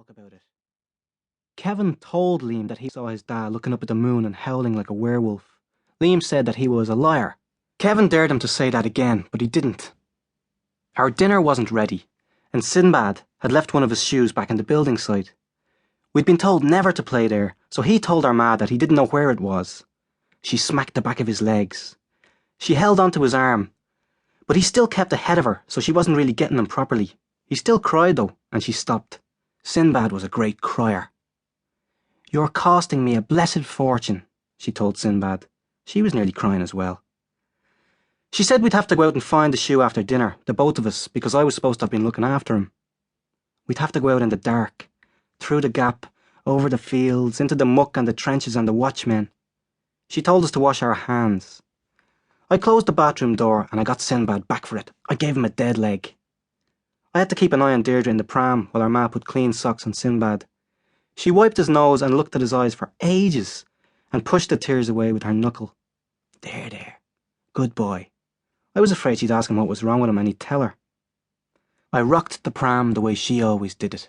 talk about it. Kevin told Liam that he saw his dad looking up at the moon and howling like a werewolf. Liam said that he was a liar. Kevin dared him to say that again, but he didn't. Our dinner wasn't ready, and Sinbad had left one of his shoes back in the building site. We'd been told never to play there, so he told our ma that he didn't know where it was. She smacked the back of his legs. She held onto his arm, but he still kept ahead of her, so she wasn't really getting him properly. He still cried though, and she stopped. Sinbad was a great crier. "You're costing me a blessed fortune," she told Sinbad. She was nearly crying as well. She said we'd have to go out and find the shoe after dinner, the both of us, because I was supposed to have been looking after him. We'd have to go out in the dark, through the gap, over the fields, into the muck and the trenches and the watchmen. She told us to wash our hands. I closed the bathroom door and I got Sinbad back for it. I gave him a dead leg. I had to keep an eye on Deirdre in the pram while our ma put clean socks on Sinbad. She wiped his nose and looked at his eyes for ages and pushed the tears away with her knuckle. There. Good boy. I was afraid she'd ask him what was wrong with him and he'd tell her. I rocked the pram the way she always did it.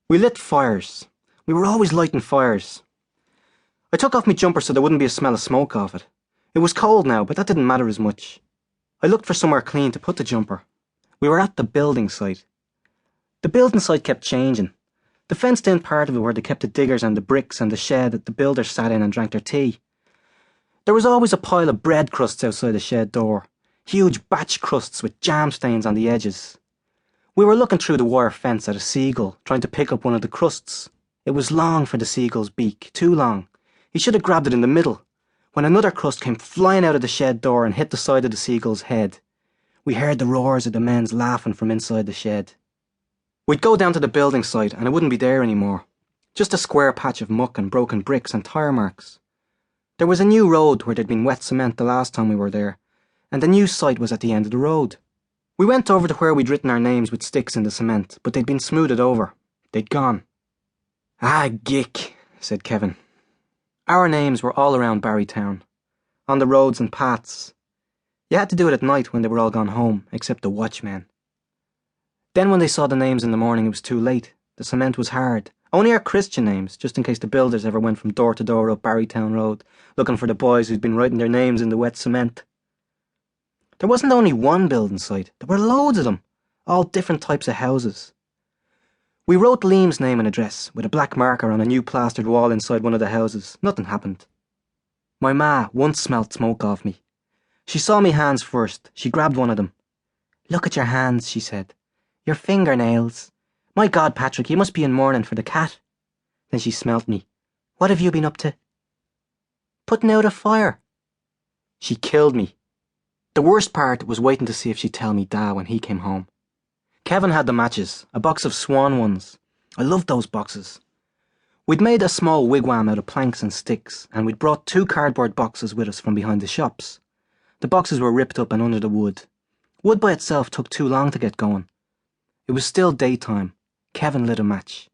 We lit fires. We were always lighting fires. I took off my jumper so there wouldn't be a smell of smoke off it. It was cold now, but that didn't matter as much. I looked for somewhere clean to put the jumper. We were at the building site. The building site kept changing. The fenced-in part of it where they kept the diggers and the bricks and the shed that the builders sat in and drank their tea. There was always a pile of bread crusts outside the shed door. Huge batch crusts with jam stains on the edges. We were looking through the wire fence at a seagull, trying to pick up one of the crusts. It was long for the seagull's beak, too long. He should have grabbed it in the middle, when another crust came flying out of the shed door and hit the side of the seagull's head. We heard the roars of the men laughing from inside the shed. We'd go down to the building site and it wouldn't be there anymore. Just a square patch of muck and broken bricks and tire marks. There was a new road where there'd been wet cement the last time we were there, and the new site was at the end of the road. We went over to where we'd written our names with sticks in the cement, but they'd been smoothed over. They'd gone. "Ah, gick," said Kevin. Our names were all around Barrytown, on the roads and paths. You had to do it at night when they were all gone home, except the watchmen. Then when they saw the names in the morning, it was too late. The cement was hard. Only our Christian names, just in case the builders ever went from door to door up Barrytown Road, looking for the boys who'd been writing their names in the wet cement. There wasn't only one building site, there were loads of them, all different types of houses. We wrote Liam's name and address with a black marker on a new plastered wall inside one of the houses. Nothing happened. My ma once smelt smoke off me. She saw me hands first. She grabbed one of them. "Look at your hands," she said. "Your fingernails. My God, Patrick, you must be in mourning for the cat." Then she smelt me. "What have you been up to?" "Putting out a fire." She killed me. The worst part was waiting to see if she'd tell me Dad when he came home. Kevin had the matches, a box of Swan ones. I loved those boxes. We'd made a small wigwam out of planks and sticks, and we'd brought 2 cardboard boxes with us from behind the shops. The boxes were ripped up and under the wood. Wood by itself took too long to get going. It was still daytime. Kevin lit a match.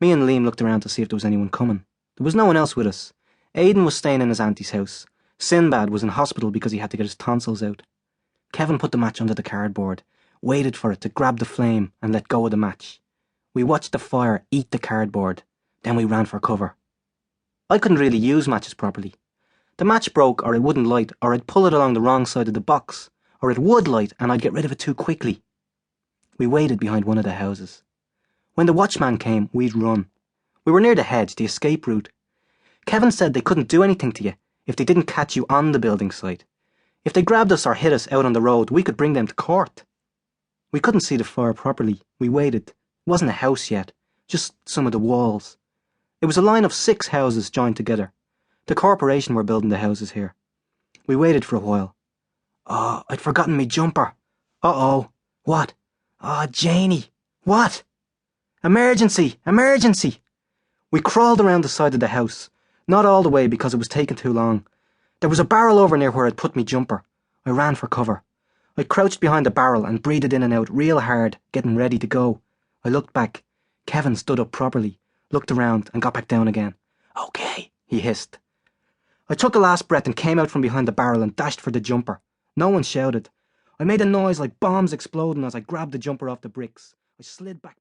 Me and Liam looked around to see if there was anyone coming. There was no one else with us. Aidan was staying in his auntie's house. Sinbad was in hospital because he had to get his tonsils out. Kevin put the match under the cardboard, waited for it to grab the flame and let go of the match. We watched the fire eat the cardboard. Then we ran for cover. I couldn't really use matches properly. The match broke, or it wouldn't light, or I'd pull it along the wrong side of the box, or it would light and I'd get rid of it too quickly. We waited behind one of the houses. When the watchman came, we'd run. We were near the hedge, the escape route. Kevin said they couldn't do anything to you if they didn't catch you on the building site. If they grabbed us or hit us out on the road, we could bring them to court. We couldn't see the fire properly. We waited. It wasn't a house yet, just some of the walls. It was a line of 6 houses joined together. The corporation were building the houses here. We waited for a while. "Oh, I'd forgotten me jumper." "Uh-oh." "What?" "Oh, Janie." "What?" "Emergency! Emergency!" We crawled around the side of the house. Not all the way because it was taking too long. There was a barrel over near where I'd put me jumper. I ran for cover. I crouched behind the barrel and breathed in and out real hard, getting ready to go. I looked back. Kevin stood up properly, looked around and got back down again. "Okay," he hissed. I took a last breath and came out from behind the barrel and dashed for the jumper. No one shouted. I made a noise like bombs exploding as I grabbed the jumper off the bricks. I slid back behind